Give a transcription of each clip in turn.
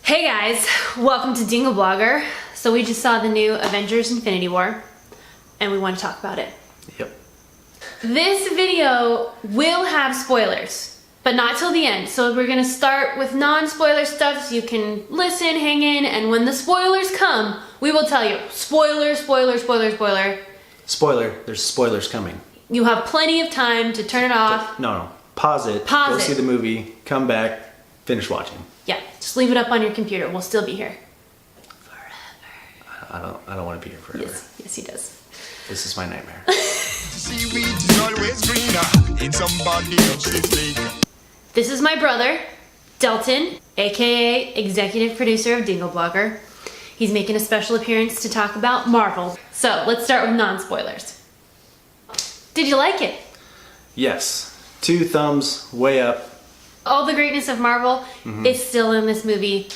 Hey guys, welcome to Dingle Blogger. So we just saw the new Avengers Infinity War and we want to talk about it. Yep. This video will have spoilers, but not till the end. So we're gonna start with non-spoiler stuff so you can listen, hang in, and when the spoilers come, we will tell you. Spoiler, spoiler, spoiler, spoiler. Spoiler, there's spoilers coming. You have plenty of time to turn it off. No. Pause it. Pause go it. see the movie, come back, finish watching. Yeah, just leave it up on your computer. We'll still be here. Forever. I don't want to be here forever. Yes, he does. This is my nightmare. Seaweed is always greener in somebody else's lake. This is my brother, Delton, aka executive producer of Dingle Blogger. He's making a special appearance to talk about Marvel. So let's start with non-spoilers. Did you like it? Yes. 2 thumbs way up. All the greatness of Marvel is still in this movie,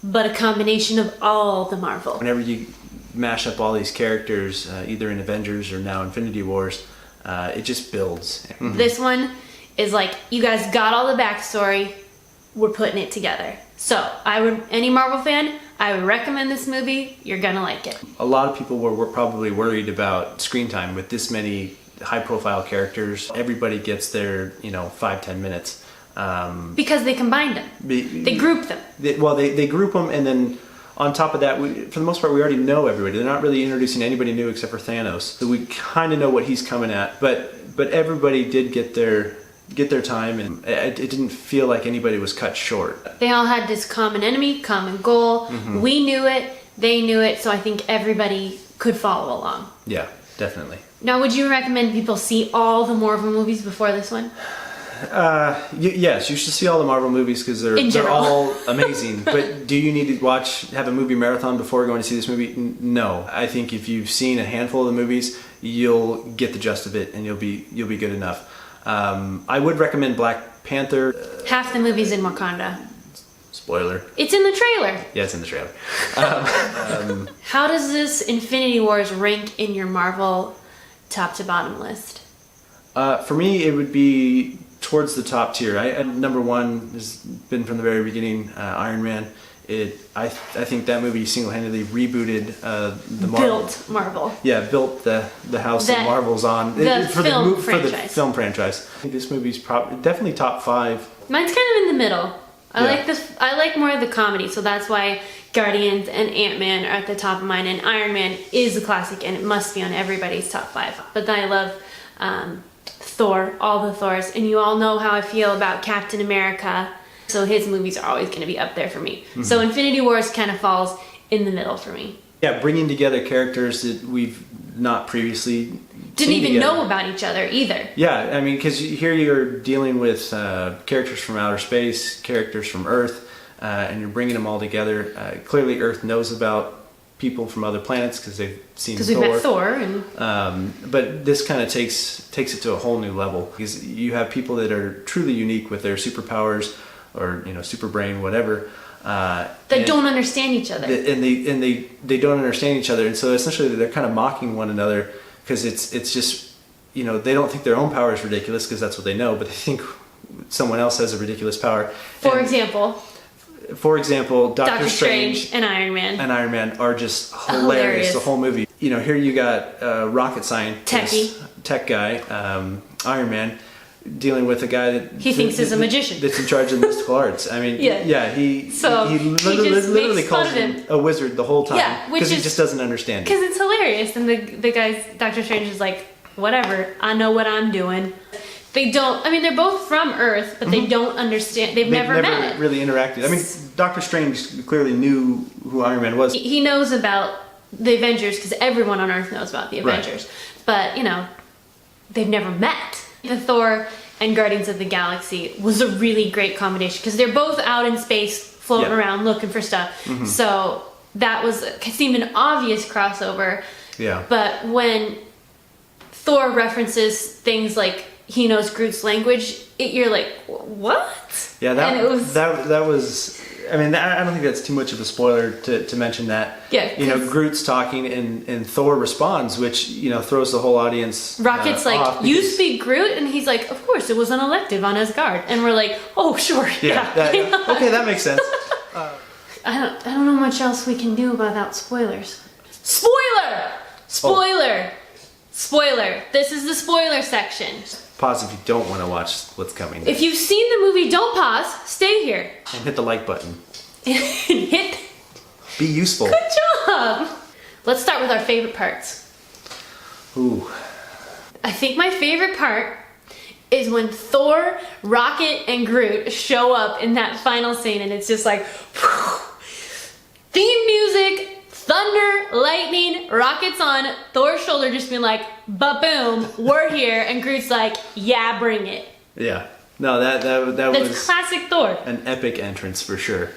but a combination of all the Marvel. Whenever you mash up all these characters, either in Avengers or now Infinity Wars, it just builds. This one is like, you guys got all the backstory, we're putting it together. So any Marvel fan, I would recommend this movie. You're gonna like it. A lot of people were probably worried about screen time with this many high-profile characters. Everybody gets their 5-10 minutes. Because they combined them. They grouped them. They group them, and then on top of that, for the most part, we already know everybody. They're not really introducing anybody new except for Thanos. So we kind of know what he's coming at. But everybody did get their time, and it didn't feel like anybody was cut short. They all had this common enemy, common goal. We knew it, they knew it, so I think everybody could follow along. Yeah, definitely. Now, would you recommend people see all the Marvel movies before this one? Yes, you should see all the Marvel movies because they're all amazing. But do you need to have a movie marathon before going to see this movie? No. I think if you've seen a handful of the movies, you'll get the gist of it and you'll be good enough. I would recommend Black Panther. Half the movie's in Wakanda. Spoiler. It's in the trailer. Yeah, it's in the trailer. How does this Infinity Wars rank in your Marvel top to bottom list? For me, it would be towards the top tier. Number one has been from the very beginning, Iron Man. I think that movie single-handedly rebooted the Marvel. Built Marvel. Yeah, built the house that Marvel's on. For the film franchise. I think this movie's definitely top 5. Mine's kind of in the middle. I like more of the comedy, so that's why Guardians and Ant-Man are at the top of mine, and Iron Man is a classic and it must be on everybody's top 5. But then I love Thor, all the Thors, and you all know how I feel about Captain America, so his movies are always going to be up there for me. So Infinity Wars kind of falls in the middle for me. Yeah, bringing together characters that we've not previously didn't even together. know about each other either. Yeah, I mean, because here you're dealing with characters from outer space, characters from Earth, and you're bringing them all together. Clearly, Earth knows about people from other planets because they've seen Thor. Because we've met Thor. And but this kind of takes it to a whole new level because you have people that are truly unique with their superpowers or super brain, whatever. That don't understand each other. And they don't understand each other, and so essentially they're kind of mocking one another because it's just they don't think their own power is ridiculous because that's what they know, but they think someone else has a ridiculous power. For example, Doctor Strange and Iron Man are just hilarious. The whole movie. Here you got rocket scientist, tech guy, Iron Man, dealing with a guy that he thinks is a magician that's in charge of mystical arts. I mean, he literally calls him a wizard the whole time because he just doesn't understand it. Because it's hilarious, and the guy's Doctor Strange is like, whatever, I know what I'm doing. They don't. I mean, they're both from Earth, but they don't understand. They've never met. Really interacted. I mean, Doctor Strange clearly knew who Iron Man was. He knows about the Avengers because everyone on Earth knows about the Avengers. Right. But they've never met. The Thor and Guardians of the Galaxy was a really great combination because they're both out in space, floating around, looking for stuff. So that seemed an obvious crossover. Yeah. But when Thor references things like he knows Groot's language, you're like, what? Yeah, that was. I mean, I don't think that's too much of a spoiler to mention that. Yeah. Groot's talking and Thor responds, which throws the whole audience. Rocket's like, you speak Groot, and he's like, of course, it was an elective on Asgard, and we're like, oh sure, yeah. Okay, that makes sense. I don't know much else we can do without spoilers. Spoiler! Spoiler! Spoiler. This is the spoiler section. Pause if you don't want to watch what's coming. If you've seen the movie, don't pause. Stay here. And hit the like button. And hit. Be useful. Good job. Let's start with our favorite parts. Ooh. I think my favorite part is when Thor, Rocket, and Groot show up in that final scene, and it's just like theme music, thunder, lightning, Rocket's on Thor's shoulder, just being like, ba-boom, we're here, and Groot's like, yeah, bring it. Yeah. No, that That's was classic Thor. an epic entrance for sure.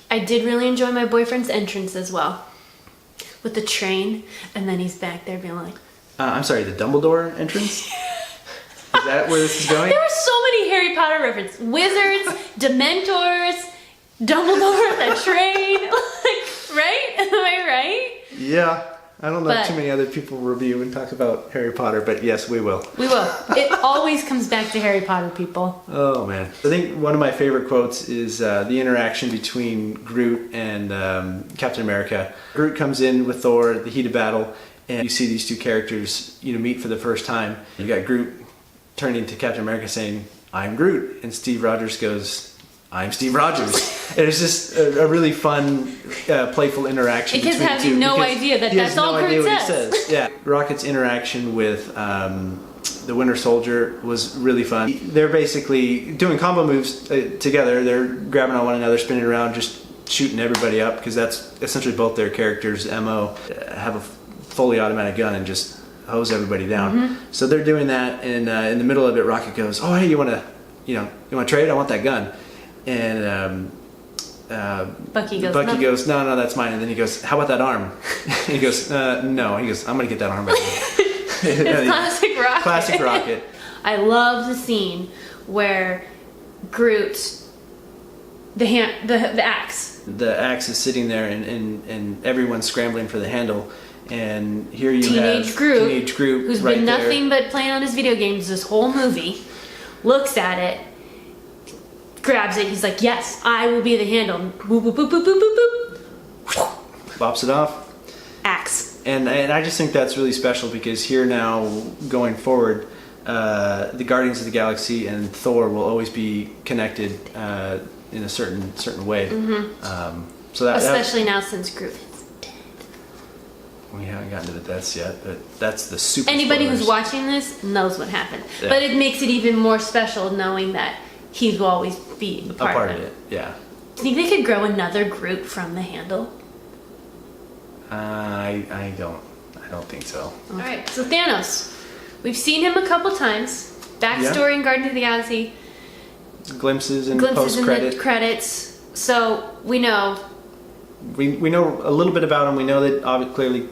I did really enjoy my boyfriend's entrance as well, with the train, and then he's back there being like, I'm sorry, the Dumbledore entrance? Is that where this is going? there were so many Harry Potter references. Wizards, Dementors, Dumbledore, the train. Like, right? Am I right? Yeah. I don't know But- too many other people review and talk about Harry Potter, but yes, we will. We will. It always comes back to Harry Potter, people. Oh man. I think one of my favorite quotes is the interaction between Groot and Captain America. Groot comes in with Thor at the heat of battle, and you see these two characters, meet for the first time. You got Groot turning to Captain America saying, "I'm Groot," and Steve Rogers goes, "I'm Steve Rogers." And it's just a really fun, playful interaction Because between having the two. no because idea that he has that's all no idea Groot what he says. Yeah, Rocket's interaction with the Winter Soldier was really fun. They're basically doing combo moves together. They're grabbing on one another, spinning around, just shooting everybody up, because that's essentially both their characters' MO. Have a fully automatic gun and just hose everybody down. Mm-hmm. So they're doing that, and in the middle of it, Rocket goes, "Oh, hey, you want to trade? I want that gun." And Bucky goes, Bucky "No." goes, no, that's mine. And then he goes, "How about that arm?" He goes, "No." He goes, "I'm gonna get that arm back." It's classic Rocket. Classic Rocket. I love the scene where Groot, the axe. The axe is sitting there, and everyone's scrambling for the handle. And here you Teenage have Groot, Teenage Groot, who's right been there. nothing but playing on his video games this whole movie, looks at it, grabs it, he's like, "Yes, I will be the handle." Boop, boop, boop, boop, boop, boop, boop. Bops it off. Axe. And I just think that's really special, because here now, going forward, the Guardians of the Galaxy and Thor will always be connected in a certain way. Mm-hmm. So that Especially now since Groot is dead. we haven't gotten to the deaths yet, but that's the super. Anybody spoilers. who's watching this knows what happened. Yeah. But it makes it even more special knowing that he will always be a a part of it. Yeah. Do you think they could grow another Groot from the handle? I don't think so. Alright, so Thanos. We've seen him a couple times. Backstory in Guardians of the Galaxy. Glimpses and Glimpses post in credit. the credits. So we know We know a little bit about him. We know that clearly.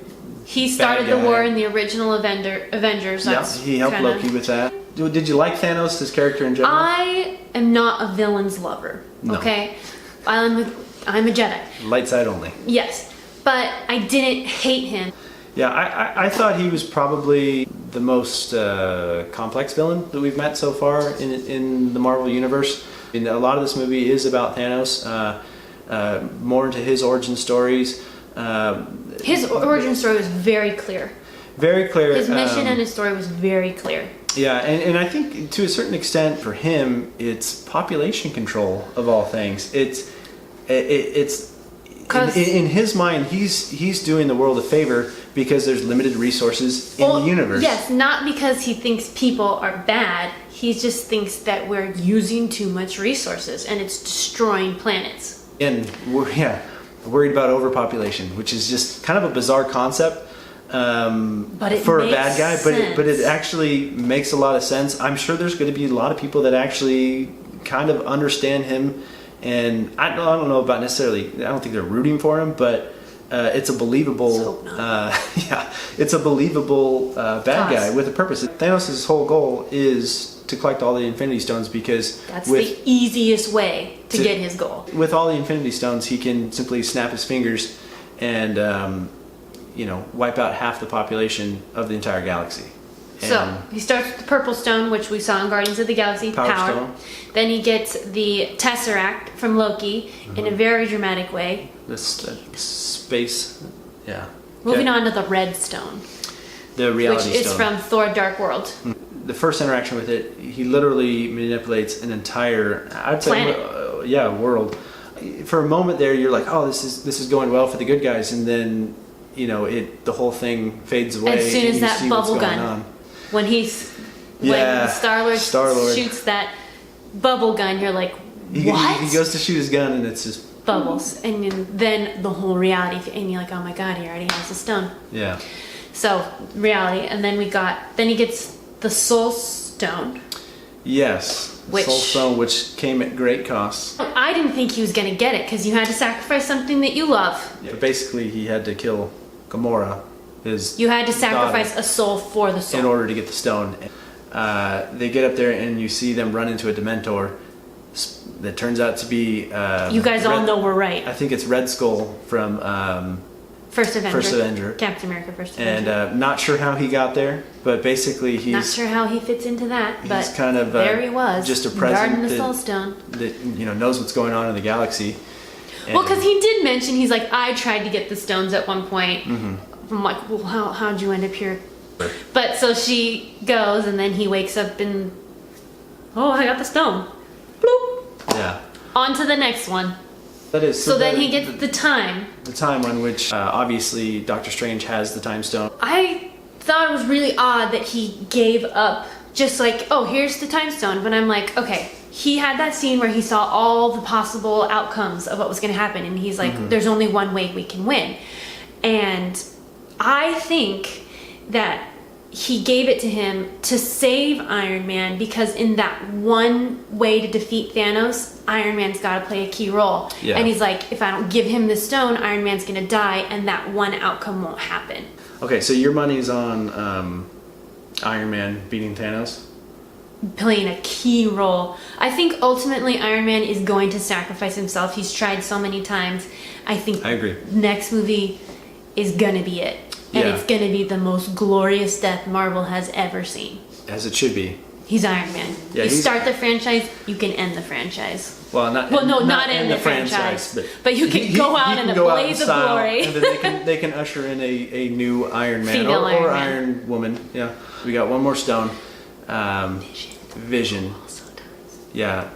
he started the guy. war in the original Avengers. Yeah, That's he helped kinda- Loki with that. Did you like Thanos, his character in general? I am not a villain's lover. No. Okay? I'm a Jedi. Light side only. Yes. But I didn't hate him. Yeah, I thought he was probably the most complex villain that we've met so far in the Marvel Universe. And a lot of this movie is about Thanos, more into his origin stories. His origin story was very clear. Very clear. His mission and his story was very clear. Yeah, and I think to a certain extent for him, it's population control of all things. It's in his mind, he's doing the world a favor because there's limited resources in the universe. Yes, not because he thinks people are bad. He just thinks that we're using too much resources and it's destroying planets. And we're worried about overpopulation, which is just kind of a bizarre concept But it for a makes bad guy. sense. But it actually makes a lot of sense. I'm sure there's going to be a lot of people that actually kind of understand him. And I don't know about necessarily. I don't think they're rooting for him, but it's a believable. Let's hope not. It's a believable bad Cause. guy with a purpose. Thanos' whole goal is to collect all the Infinity Stones because That's the easiest way to get his goal. with all the Infinity Stones, he can simply snap his fingers and wipe out half the population of the entire galaxy. So he starts with the Purple Stone, which we saw in Guardians of the Galaxy, Power Stone. Then he gets the Tesseract from Loki in a very dramatic way. This space, yeah. Moving on to the Red Stone, the reality which is stone. from Thor: Dark World. The first interaction with it, he literally manipulates an entire, I'd say, Planet. world. For a moment there, you're like, oh, this is going well for the good guys, and then the whole thing fades away. As soon as and that see what's bubble going gun, on. when Star-Lord shoots that bubble gun, you're like, what? He goes to shoot his gun, and it's just bubbles, and then the whole reality, and you're like, oh my god, he already has a stone. Yeah. So reality, and then he gets the Soul Stone. Yes. Which- Soul Stone, which came at great cost. I didn't think he was gonna get it because you had to sacrifice something that you love. But basically, he had to kill Gamora, his You had to sacrifice daughter, a soul for the soul. in order to get the stone. They get up there, and you see them run into a Dementor that turns out to be. You guys all know we're right. I think it's Red Skull from First Avenger. First Avenger. Captain America First Avenger. And not sure how he got there, but basically Not sure how he fits into that, but he's kind of there he was, just a guarding presence the Soul Stone. that knows what's going on in the galaxy. Well, because he did mention, he's like, I tried to get the stones at one point. I'm like, well, how'd you end up here? But so she goes, and then he wakes up and, oh, I got the stone. Bloop. Yeah. On to the next one. That is. So then he gets the time. The time on which obviously Doctor Strange has the time stone. I thought it was really odd that he gave up, just like, oh, here's the time stone. But I'm like, okay, he had that scene where he saw all the possible outcomes of what was going to happen, and he's like, there's only one way we can win. And I think that he gave it to him to save Iron Man, because in that one way to defeat Thanos, Iron Man's got to play a key role. Yeah. And he's like, if I don't give him the stone, Iron Man's going to die, and that one outcome won't happen. Okay, so your money's on Iron Man beating Thanos? Playing a key role. I think ultimately Iron Man is going to sacrifice himself. He's tried so many times. I think I agree. Next movie is going to be it. And Yeah. it's going to be the most glorious death Marvel has ever seen. As it should be. He's Iron Man. Yeah, you he's- start the franchise, you can end the franchise. Well, not end the franchise. But you can go out in a go out blaze of style, glory. And then they can usher in a new Iron Man Female or Iron Man. Iron Woman. Yeah. We got one more stone. Vision. Yeah.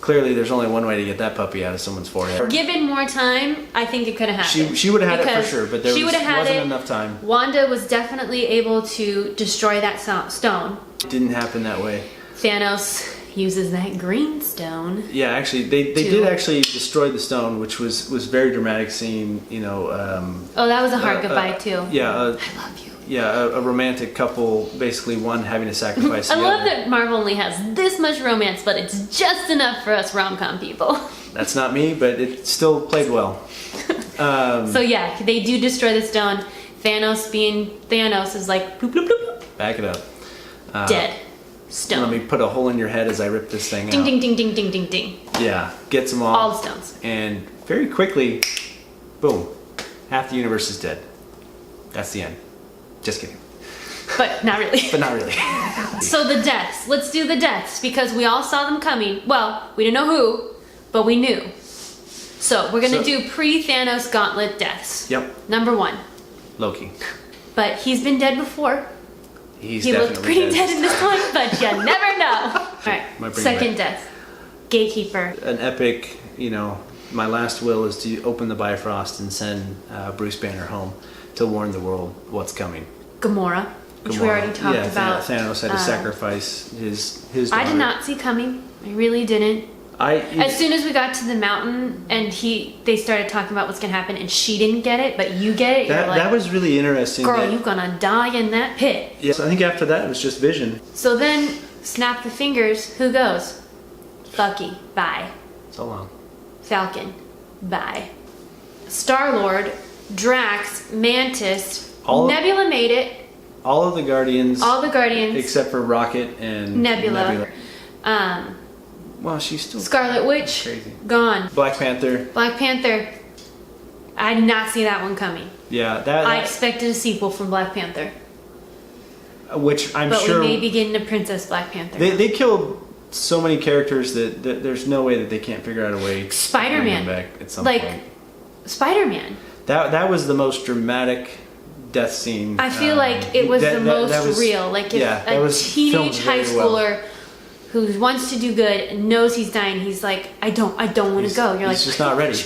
Clearly, there's only one way to get that puppy out of someone's forehead. Given more time, I think it could have happened. She would have had it for Because sure, but there she would've had wasn't it. enough time. Wanda was definitely able to destroy that stone. It didn't happen that way. Thanos uses that green stone. Yeah, actually, they did actually destroy the stone, which was very dramatic scene. Oh, that was a hard goodbye too. Yeah, I love you. yeah, a romantic couple, basically one having to sacrifice the I other. love that Marvel only has this much romance, but it's just enough for us rom-com people. That's not me, but it still played well. So yeah, they do destroy the stone. Thanos being Thanos is like bloop, bloop, bloop, Back it up. dead. Let Stone. me put a hole in your head as I rip this thing Ding out. ding ding ding ding ding ding. Yeah, gets them All all. the stones. And very quickly, boom, half the universe is dead. That's the end. Just kidding. But not really. But not really. So the deaths. Let's do the deaths because we all saw them coming. Well, we didn't know who, but we knew. So we're gonna do pre-Thanos gauntlet deaths. Yep, Number 1. Loki. But he's been dead before. He He looked pretty dead in this one, but you never know. Alright, Might bring second him death. Gatekeeper. An epic, my last will is to open the Bifrost and send Bruce Banner home to warn the world what's coming. Gamora, which we Gamora. already talked about. Thanos had to sacrifice his I daughter. did not see coming. I really didn't. As soon as we got to the mountain and they started talking about what's gonna happen, and she didn't get it, but you get it. You're like, that was really interesting. girl, that- you're gonna die in that pit. Yes, I think after that it was just Vision. So then, snap the fingers. Who goes? Bucky. Bye. So long. Falcon. Bye. Star-Lord, Drax, Mantis, All- Nebula made it. All of the Guardians, All the Guardians, except for Rocket and Nebula. Well, she's still Scarlet Witch, crazy. gone. Black Panther. Black Panther. I did not see that one coming. Yeah, that. I expected a sequel from Black Panther. which I'm but sure we may be getting a Princess Black Panther. they killed so many characters that there's no way that they can't figure out a way to Spider-Man. bring them back at some like point. Spider-Man. That was the most dramatic death scene. I feel like it was the most that was, real. Like if yeah, that a was filmed teenage high very well. schooler who wants to do good and knows he's dying, he's like, I don't want to go. You're like, he's just not ready.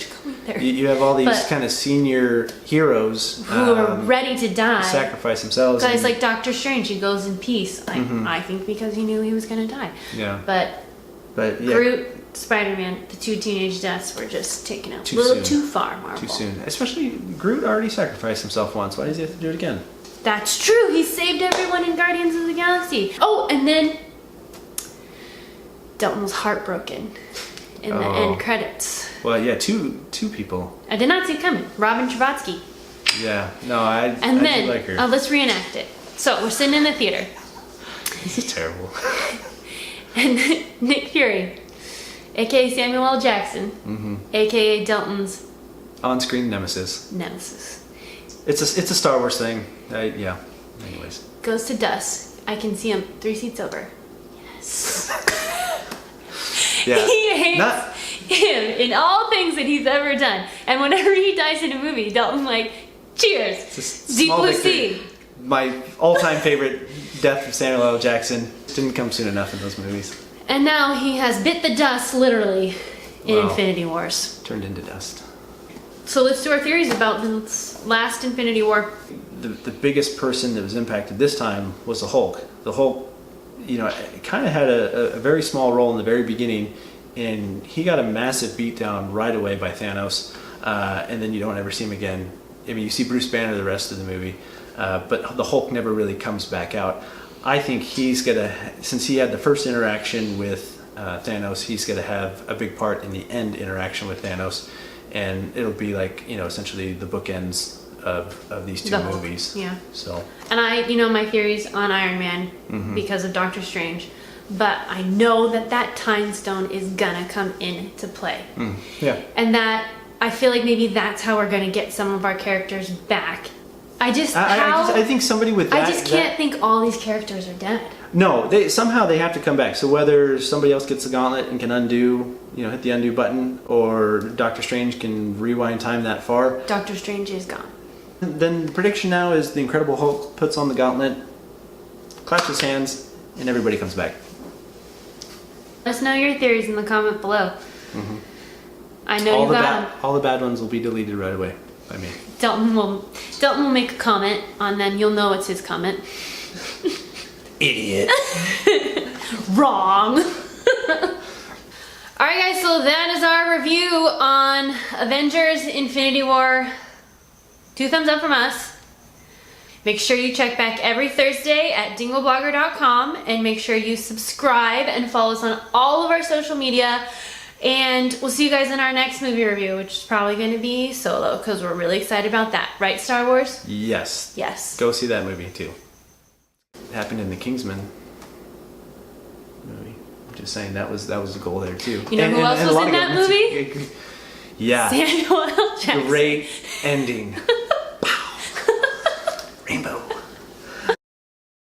There. You have all these But- kind of senior heroes who are ready to die. sacrifice themselves. Guys and- like Doctor Strange, he goes in peace. Like I think because he knew he was gonna die. yeah, But but yeah, Groot, Spider-Man, the two teenage deaths were just taken out Too a little soon. too far, Marvel. too soon. Especially Groot already sacrificed himself once. Why does he have to do it again? That's true. He saved everyone in Guardians of the Galaxy. Oh, and then Dalton was heartbroken in the Oh. end credits. Well, yeah, two people. I did not see it coming. Robin Scherbatsky. Yeah, no, I And I then, did like her. let's reenact it. So we're sitting in the theater, This is terrible. and Nick Fury, aka Samuel L. Jackson, aka Dalton's On-screen nemesis. nemesis, It's a Star Wars thing. Yeah. Anyways. goes to dust. I can see him 3 seats over. Yes. Yeah. He hates Not- him in all things that he's ever done. And whenever he dies in a movie, Dalton's like, cheers. It's a Deep small Blue victory. Sea. My all-time favorite death of Samuel L. Jackson didn't come soon enough in those movies. And now he has bit the dust, literally, in Wow. Infinity Wars. Turned into dust. So let's do our theories about the last Infinity War. The biggest person that was impacted this time was the Hulk. The Hulk, kind of had a very small role in the very beginning, and he got a massive beatdown right away by Thanos, and then you don't ever see him again. I mean, you see Bruce Banner the rest of the movie, but the Hulk never really comes back out. I think he's gonna, since he had the first interaction with Thanos, he's gonna have a big part in the end interaction with Thanos, and it'll be like, essentially the bookends of these two The Hulk, movies. yeah. So And my theories on Iron Man because of Doctor Strange. But I know that time stone is gonna come into play. yeah, And that I feel like maybe that's how we're gonna get some of our characters back. I think somebody with that. I just can't think all these characters are dead. No, they have to come back. So whether somebody else gets the gauntlet and can undo, hit the undo button, or Doctor Strange can rewind time that far, Doctor Strange is gone. then the prediction now is the Incredible Hulk puts on the gauntlet, claps his hands, and everybody comes back. Let us know your theories in the comment below. I know you got them. All the bad ones will be deleted right away by me. Dalton will make a comment on them. You'll know it's his comment. Idiot. Wrong. Alright guys, so that is our review on Avengers Infinity War. 2 thumbs up from us. Make sure you check back every Thursday at dingleblogger.com, and make sure you subscribe and follow us on all of our social media. And we'll see you guys in our next movie review, which is probably going to be Solo, because we're really excited about that. Right, Star Wars? Yes. Yes. Go see that movie too. It happened in the Kingsman movie. I'm just saying that was the goal there too. You know who else a was lot in of that good- movie? Yeah. Samuel L. Jackson. Great ending.